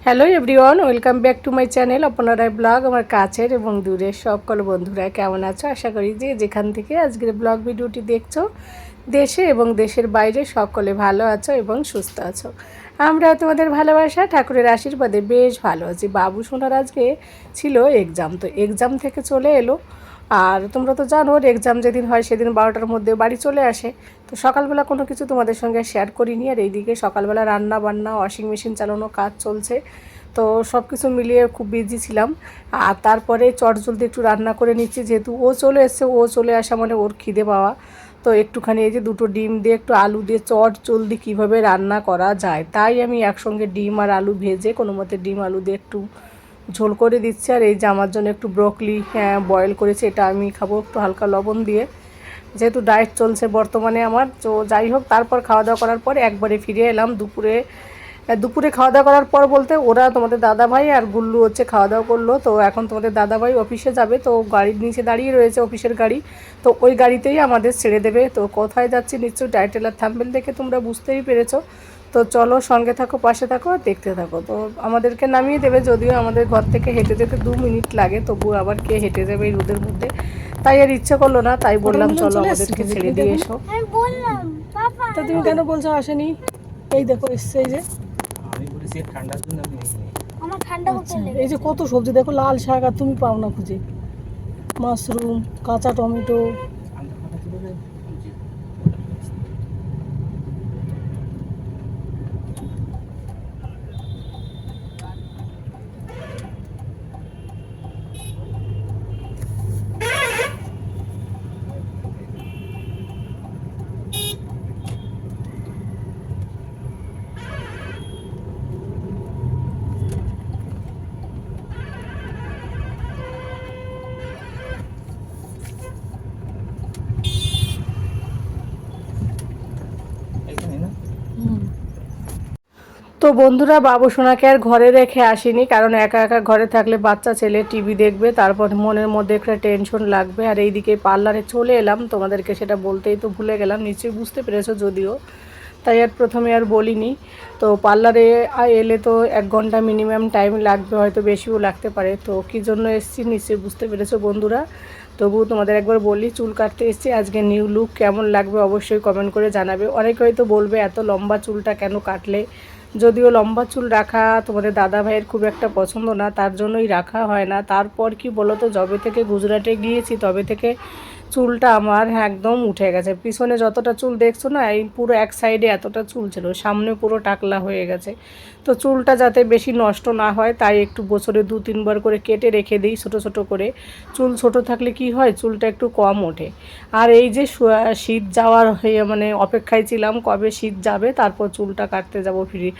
Hello everyone, welcome back to my channel অপনারায় blog. আমার কাছের এবং দূরের সকল বন্ধুরা কেমন আছো? আশা করি যে যেখান থেকে আজকের ব্লগ ভিডিওটি দেখছো, দেশে এবং দেশের বাইরে সকলে ভালো আছো এবং সুস্থ আছো। আমরা তোমাদের ভালোবাসা ঠাকুরের আশীর্বাদে বেশ ভালো আছি। বাবু সোনার আজকে ছিল এক্সাম, তো এক্সাম থেকে চলে এলো। আর তোমরা তো জানো ওর এক্সাম যেদিন হয় সেদিন 12টার মধ্যে বাড়ি চলে আসে। তো সকালবেলা কোনো কিছু তোমাদের সঙ্গে শেয়ার করিনি। আর এইদিকে সকালবেলা রান্না বান্না, ওয়াশিং মেশিন চালানো কাজ চলছে, তো সব কিছু মিলিয়ে খুব বিজি ছিলাম। আর তারপরে চটজলদি একটু রান্না করে নিচ্ছি, যেহেতু ও চলে এসছে, ও চলে আসা মানে ওর খিদে পাওয়া। তো একটুখানি এই যে দুটো ডিম দিয়ে একটু আলু দিয়ে চটজলদি কীভাবে রান্না করা যায়, তাই আমি একসঙ্গে ডিম আর আলু ভেজে কোনো মতে ডিম আলু দিয়ে একটু ঝোল করে দিচ্ছি। আর এই যে আমার জন্য একটু ব্রকলি বয়েল করেছি, এটা আমি খাবো একটু হালকা লবণ দিয়ে, যেহেতু ডায়েট চলছে বর্তমানে আমার। তো যাই হোক, তারপর খাওয়া দাওয়া করার পর একবারে ফিরে এলাম দুপুরে খাওয়া দাওয়া করার পর বলতে ওরা তোমাদের দাদাভাই আর গুল্লু হচ্ছে খাওয়া দাওয়া করলো। তো এখন তোমাদের দাদাভাই অফিসে যাবে, তো গাড়ির নিচে দাঁড়িয়ে রয়েছে অফিসের গাড়ি, তো ওই গাড়িতেই আমাদের ছেড়ে দেবে। তো কোথায় যাচ্ছি নিশ্চয়ই টাইটেল আর থাম্বনেল দেখে তোমরা বুঝতেই পেরেছো। তো চলো সঙ্গে থাকো, পাশে থাকো, দেখতে থাকো। তো আমাদেরকে নামিয়ে দেবে, যদিও আমাদের ঘর থেকে হেঁটে যেতে 2 মিনিট লাগে, তবু আবার কে হেঁটে যাবে এই রোদের মধ্যে। তাই আর ইচ্ছে করলো না, তাই বললাম চলো আমাদেরকে ছেড়ে দিয়ে এসো। তো তুমি কেন বলছো আসেনি? এই দেখো এসছে, এই যে ঠান্ডার জন্য আমার ঠান্ডা করতে লেগেছে। এই যে কত সবজি দেখো, লাল শাক আর তুমি পাও না খুঁজে, মাশরুম, কাঁচা টমেটো। তো বন্ধুরা, বাবু সোনাকে আর ঘরে রেখে আসিনি, কারণ একা একা ঘরে থাকলে বাচ্চা ছেলে টিভি দেখবে, তারপর মনের মধ্যে একটা টেনশন লাগবে। আর এইদিকে পার্লারে চলে এলাম, তোমাদেরকে সেটা বলতেই তো ভুলে গেলাম, নিশ্চয়ই বুঝতে পেরেছো যদিও, তাই আর প্রথমে আর বলিনি। তো পার্লারে এলে তো 1 ঘন্টা মিনিমাম টাইম লাগবে, হয়তো বেশিও লাগতে পারে। তো কী জন্য এসেছি নিশ্চয়ই বুঝতে পেরেছো বন্ধুরা। তবুও তোমাদের একবার বলি, চুল কাটতে এসেছি। আজকে নিউ লুক কেমন লাগবে অবশ্যই কমেন্ট করে জানাবে। অনেকে হয়তো বলবে এত লম্বা চুলটা কেন কাটলে, যদিও লম্বা চুল রাখা তোমাদের দাদা ভাইয়ের খুব একটা পছন্দ না, তার জন্যই রাখা হয় না। তারপর কি বলো তো, যবে থেকে গুজরাটে গিয়েছি তবে থেকে চুলটা আমার একদম উঠে গেছে। পিছনে যতটা চুল দেখছো না, এই পুরো এক সাইডে এতটা চুল ছিল, সামনে পুরো টাকলা হয়ে গেছে। তো চুলটা যাতে বেশি নষ্ট না হয়, তাই একটু বছরে 2-3 বার করে কেটে রেখে দিই ছোটো ছোটো করে। চুল ছোট থাকলে কি হয়, চুলটা একটু কম ওঠে। আর এই যে শীত যাওয়ার মানে অপেক্ষায় ছিলাম কবে শীত যাবে, তারপর চুলটা কাটতে যাব ফ্রি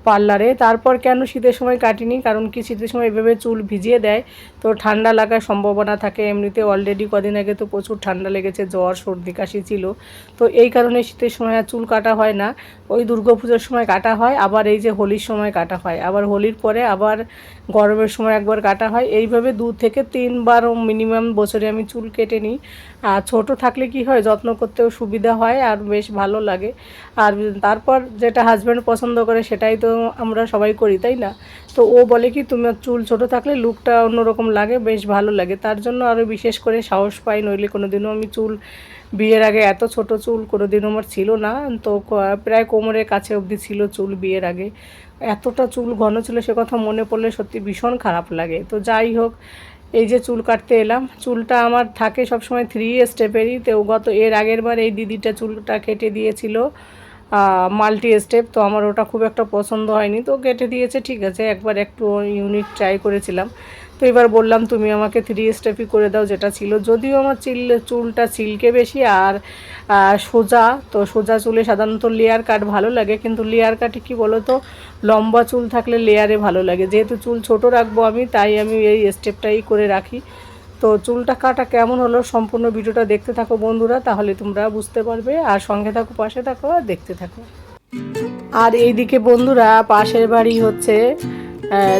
পার্লারে। তারপর কেন শীতের সময় কাটিনি, কারণ কি শীতের সময় এভাবে চুল ভিজিয়ে দেয় তো ঠান্ডা লাগার সম্ভাবনা থাকে। এমনিতে অলরেডি কদিন আগে তো প্রচুর ঠান্ডা লেগেছে, জ্বর সর্দি কাশি ছিল। তো এই কারণে শীতের সময় আর চুল কাটা হয় না, ওই দুর্গাপুজোর সময় কাটা হয়, আবার এই যে হোলির সময় কাটা হয়, আবার হোলির পরে আবার গরমের সময় একবার কাটা হয়। এইভাবে 2 থেকে 3 বার মিনিমাম বছরে আমি চুল কেটে নিই। আর ছোটো থাকলে কি হয়, যত্ন করতেও সুবিধা হয় আর বেশ ভালো লাগে। আর তারপর যেটা হাজব্যান্ড পছন্দ করে সেটাই তো আমরা সবাই করি, তাই না? তো ও বলে কি, তোমার চুল ছোটো থাকলে লুকটা অন্যরকম লাগে, বেশ ভালো লাগে, তার জন্য আরও বিশেষ করে সাহস পাই। নইলে কোনো দিনও আমি চুল, বিয়ের আগে এত ছোট চুল কোনো দিনও আমার ছিল না। তো প্রায় কোমরের কাছে অবধি ছিল চুল বিয়ের আগে। এতটা চুল ঘন ছিল, সে কথা মনে পড়লে সত্যি ভীষণ খারাপ লাগে। তো যাই হোক, এই যে চুল কাটতে এলাম। চুলটা আমার থাকে সবসময় 3 স্টেপেরই। তো এর আগের বার এই দিদিটা চুলটা কেটে দিয়েছিল মাল্টি স্টেপ, তো আমার ওটা খুব একটা পছন্দ হয়নি, তো কেটে দিয়েছে, ঠিক আছে, একবার একটু ইউনিক ট্রাই করেছিলাম। তো এবার বললাম তুমি আমাকে 3 স্টেপই করে দাও যেটা ছিল। যদিও আমার চুলটা সিল্কে বেশি আর সোজা, তো সোজা চুলে সাধারণত লেয়ার কাট ভালো লাগে, কিন্তু লেয়ার কাটে কী বলো তো, লম্বা চুল থাকলে লেয়ারে ভালো লাগে। যেহেতু চুল ছোট রাখবো আমি, তাই আমি এই স্টেপটাই করে রাখি। তো চুলটা কাটা কেমন হলো সম্পূর্ণ ভিডিওটা দেখতে থাকো বন্ধুরা, তাহলে তোমরা বুঝতে পারবে। আর সঙ্গে থাকো, পাশে থাকো, আর দেখতে থাকো। আর এইদিকে বন্ধুরা, পাশের বাড়ি হচ্ছে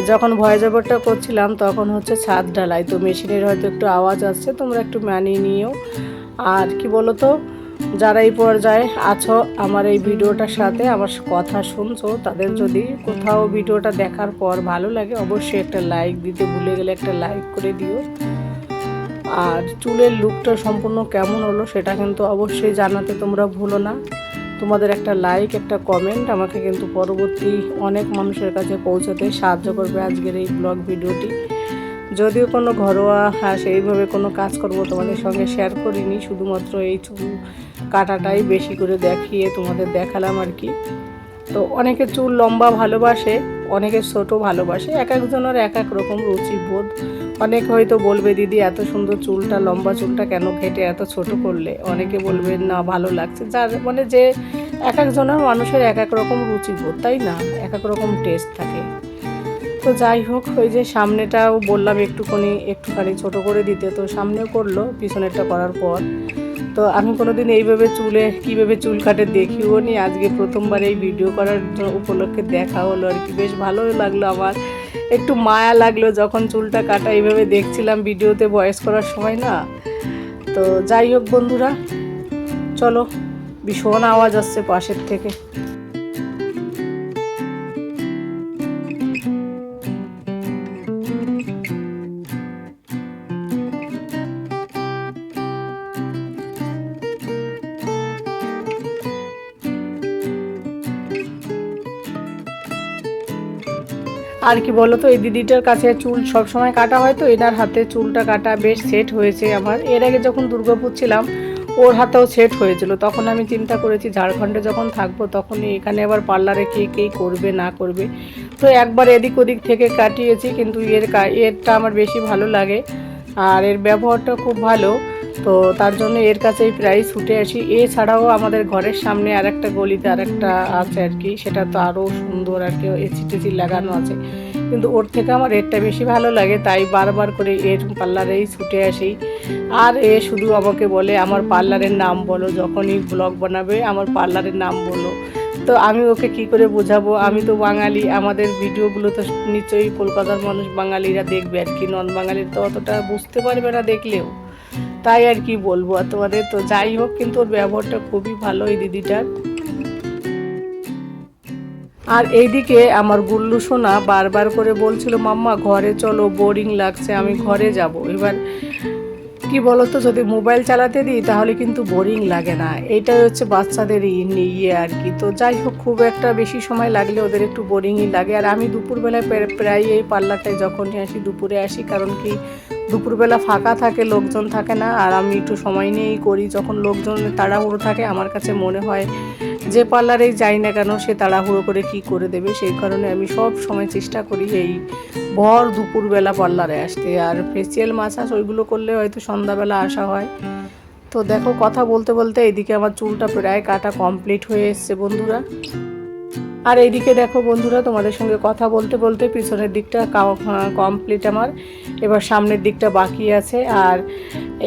যখন ভয়েস ওভারটা করছিলাম তখন হচ্ছে ছাদ ঢালাই, তো মেশিনের হয়তো একটু আওয়াজ আসছে, তোমরা একটু মানিয়ে নিও। আর কি বলো তো, যারা এই পর্যায়ে আছো আমার এই ভিডিওটার সাথে আমার কথা শুনছো, তাদের যদি কোথাও ভিডিওটা দেখার পর ভালো লাগে অবশ্যই একটা লাইক দিতে ভুলে গেলে একটা লাইক করে দিও। আর চুলের লুকটা সম্পূর্ণ কেমন হলো সেটা কিন্তু অবশ্যই জানাতে তোমরা ভুলো না। তোমাদের একটা লাইক একটা কমেন্ট আমাকে কিন্তু পরবর্তী অনেক মানুষের কাছে পৌঁছাতে সাহায্য করবে আজকের এই ব্লগ ভিডিওটি। যদিও কোনো ঘরোয়া সেইভাবে কোনো কাজকর্ম তোমাদের সঙ্গে শেয়ার করিনি, শুধুমাত্র এই চুল কাটাটাই বেশি করে দেখিয়ে তোমাদের দেখালাম আর কি। তো অনেকে চুল লম্বা ভালোবাসে, অনেকে ছোট ভালোবাসে, এক একজনের এক এক রকম রুচিবোধ। অনেক হয়তো বলবে দিদি এত সুন্দর চুলটা, লম্বা চুলটা কেন কেটে এত ছোট করলে, অনেকে বলবে না ভালো লাগছে। যার মানে যে এক একজনের মানুষের এক এক রকম রুচিবোধ, তাই না, এক এক রকম টেস্ট থাকে। তো যাই হোক, ওই যে সামনেটাও বললাম একটুখানি ছোট করে দিতে, তো সামনেও করলো, পিছনেরটা করার পর। তো আমি কোনোদিন এইভাবে কীভাবে চুল কাটে দেখিও নি, আজকে প্রথমবার এই ভিডিও করার উপলক্ষে দেখা হলো আর কি। বেশ ভালোই লাগলো আমার, একটু মায়া লাগলো যখন চুলটা কাটা এইভাবে দেখছিলাম ভিডিওতে ভয়েস করার সময় না। তো যাই হোক বন্ধুরা, চলো, ভীষণ আওয়াজ আসছে পাশের থেকে। আর কি বলো তো, এই দিদিটার কাছে চুল সব সময় কাটা হয়, তো এনার হাতে চুলটা কাটা বেশ সেট হয়েছে আমার। এর আগে যখন দুর্গাপুর ছিলাম ওর হাতেও সেট হয়েছিল, তখন আমি চিন্তা করেছি ঝাড়খণ্ডে যখন থাকবো তখন এখানে আবার পার্লারে কে করবে না করবে, তো একবার এদিক ওদিক থেকে কাটিয়েছি। কিন্তু এরটা আমার বেশি ভালো লাগে আর এর ব্যবহারটা খুব ভালো, তো তার জন্য এর কাছেই প্রায় ছুটে আসি। এছাড়াও আমাদের ঘরের সামনে আর একটা গলিতে আর একটা আছে আর কি, সেটা তো আরও সুন্দর আর কি, এসি লাগানো আছে, কিন্তু ওর থেকে আমার এরটা বেশি ভালো লাগে, তাই বারবার করে এর পার্লারেই ছুটে আসি। আর এ শুধু আমাকে বলে আমার পার্লারের নাম বলো, যখনই ব্লগ বানাবে আমার পার্লারের নাম বলো। তো আমি ওকে কি করে বোঝাবো, আমি তো বাঙালি, আমাদের ভিডিওগুলো তো নিশ্চয়ই কলকাতার মানুষ বাঙালিরা দেখবে আর কি, নন বাঙালির তো অতটা বুঝতে পারবে না দেখলেও, তাই আর কি বলবো আর তোমাদের। তো যাই হোক, কিন্তু ওর ব্যবহারটা খুবই ভালো এই দিদিটার। আর এইদিকে আমার গুল্লু সোনা বারবার করে বলছিল মাম্মা ঘরে চলো, বোরিং লাগছে, আমি ঘরে যাব। এবার কি বলতো, যদি মোবাইল চালাতে দিই তাহলে কিন্তু বোরিং লাগে না, এইটাই হচ্ছে বাচ্চাদের ইয়ে আর কি। তো যাই হোক, খুব একটা বেশি সময় লাগলে ওদের একটু বোরিংই লাগে। আর আমি দুপুরবেলায় প্রায় এই পার্লারটায় যখনই আসি দুপুরে আসি, কারণ কি দুপুরবেলা ফাঁকা থাকে, লোকজন থাকে না, আর আমি একটু সময় নিয়েই করি। যখন লোকজন তাড়াহুড়ো থাকে আমার কাছে মনে হয় যে পার্লারেই যাই না কেন সে তাড়াহুড়ো করে কি করে দেবে, সেই কারণে আমি সব সময় চেষ্টা করি এই ভর দুপুরবেলা পার্লারে আসতে। আর ফেসিয়াল মাসাজ ওইগুলো করলে হয়তো সন্ধ্যাবেলা আসা হয়। তো দেখো, কথা বলতে বলতে এইদিকে আমার চুলটা প্রায় কাটা কমপ্লিট হয়ে এসছে বন্ধুরা। আর এইদিকে দেখো বন্ধুরা, তোমাদের সঙ্গে কথা বলতে বলতে পিছনের দিকটা কমপ্লিট আমার, এবার সামনের দিকটা বাকি আছে। আর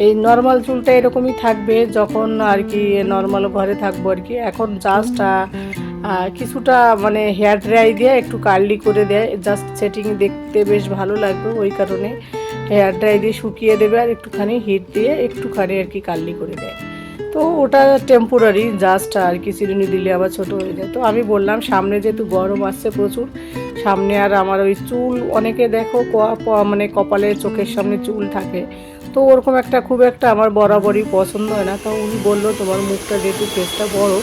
এই নর্মাল চুলটা এরকমই থাকবে যখন আর কি নর্মাল ঘরে থাকবো আর কি। এখন জাস্ট কিছুটা মানে হেয়ার ড্রাই দিয়ে একটু কার্লি করে দেয়, জাস্ট সেটিং দেখতে বেশ ভালো লাগবে, ওই কারণে হেয়ার ড্রাই দিয়ে শুকিয়ে দেবে আর একটুখানি হিট দিয়ে একটুখানি আর কি কার্লি করে দেয়। তো ওটা টেম্পোরারি, জাস্ট আর কি, চিরুনি দিলে আবার ছোটো হয়ে যায়। তো আমি বললাম সামনে যেহেতু গরম আসছে প্রচুর, সামনে আর আমার ওই চুল অনেকে দেখো মানে কপালে চোখের সামনে চুল থাকে, তো ওরকম খুব একটা আমার বরাবরই পছন্দ হয় না। তো উনি বললো তোমার মুখটা যেহেতু ফেসটা বড়,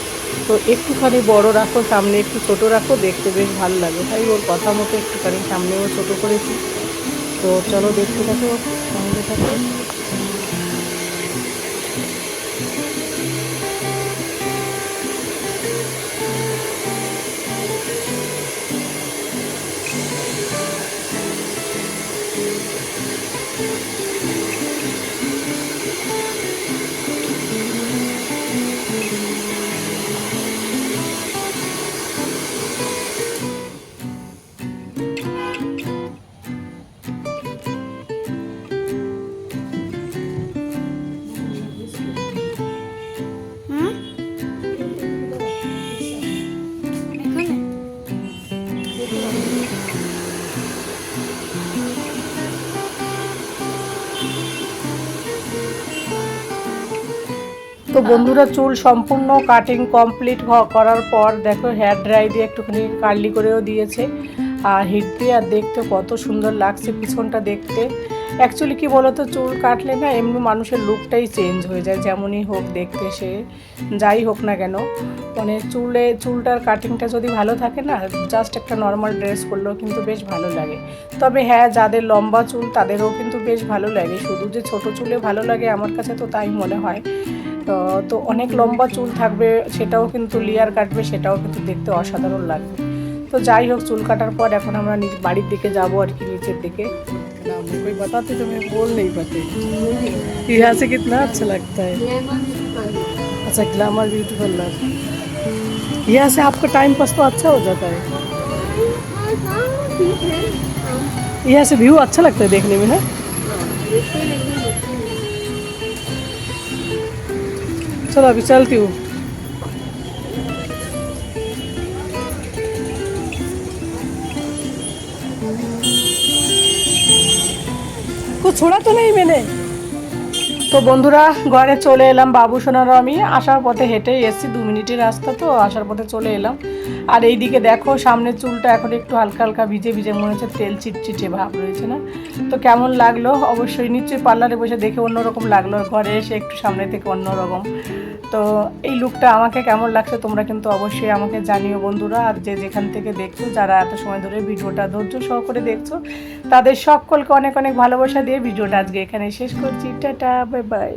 তো একটুখানি বড় রাখো, সামনে একটু ছোট রাখো, দেখতে বেশ ভালো লাগে। তাই ওর কথা মতো একটুখানি সামনেও ছোট করেছি। তো চলো দেখতে থাকো, সঙ্গে থাকো। তো বন্ধুরা চুল সম্পূর্ণ কাটিং কমপ্লিট করার পর দেখো হেয়ার ড্রাই দিয়ে একটুখানি কার্লি করেও দিয়েছে আর হিট দিয়ে, আর দেখতে কত সুন্দর লাগছে পিছনটা দেখতে। অ্যাকচুয়ালি কি বলতো, চুল কাটলে না এমনি মানুষের লুকটাই চেঞ্জ হয়ে যায়, যেমনই হোক দেখতে সে যাই হোক না কেন, মানে চুলটার কাটিংটা যদি ভালো থাকে না, জাস্ট একটা নর্মাল ড্রেস পরলেও কিন্তু বেশ ভালো লাগে। তবে হ্যাঁ, যাদের লম্বা চুল তাদেরও কিন্তু বেশ ভালো লাগে, শুধু যে ছোট চুলে ভালো লাগে আমার কাছে তো তাই মনে হয়। তো অনেক লম্বা চুল থাকবে সেটাও কিন্তু লেয়ার কাটবে, সেটাও কিন্তু দেখতে অসাধারণ লাগবে। তো যাই হোক, চুল কাটার পর এখন আমরা বাড়ির দিকে যাবো আর কি, নিচের দিকে। कोई बताते तो मैं बोल नहीं पाते। यहाँ से कितना अच्छा लगता है। अच्छा, ग्लैमर ब्यूटी पार्लर। यहाँ से आपका टाइम पास तो अच्छा हो जाता है। यहाँ से व्यू अच्छा लगता है देखने में ना। चलो अभी चलती हूँ। कुछ छोड़ा तो नहीं मैंने। তো বন্ধুরা ঘরে চলে এলাম, বাবু সোনারও আমি আসার পথে হেঁটেই এসেছি, 2 মিনিটের রাস্তা, তো আসার পথে চলে এলাম। আর এইদিকে দেখো সামনের চুলটা এখন একটু হালকা হালকা ভিজে ভিজে মনে হচ্ছে, তেল চিটচিটে ভাব রয়েছে না। তো কেমন লাগলো অবশ্যই নিশ্চয়ই পার্লারে বসে দেখে অন্যরকম লাগলো, ঘরে এসে একটু সামনে থেকে অন্যরকম। তো এই লুকটা আমাকে কেমন লাগছে তোমরা কিন্তু অবশ্যই আমাকে জানিও বন্ধুরা। আর যে যেখান থেকে দেখছো, যারা এত সময় ধরে ভিডিওটা ধৈর্য সহকারে দেখছো, তাদের সকলকে অনেক অনেক ভালোবাসা দিয়ে ভিডিওটা আজকে এখানে শেষ করছি। Tata, bye bye.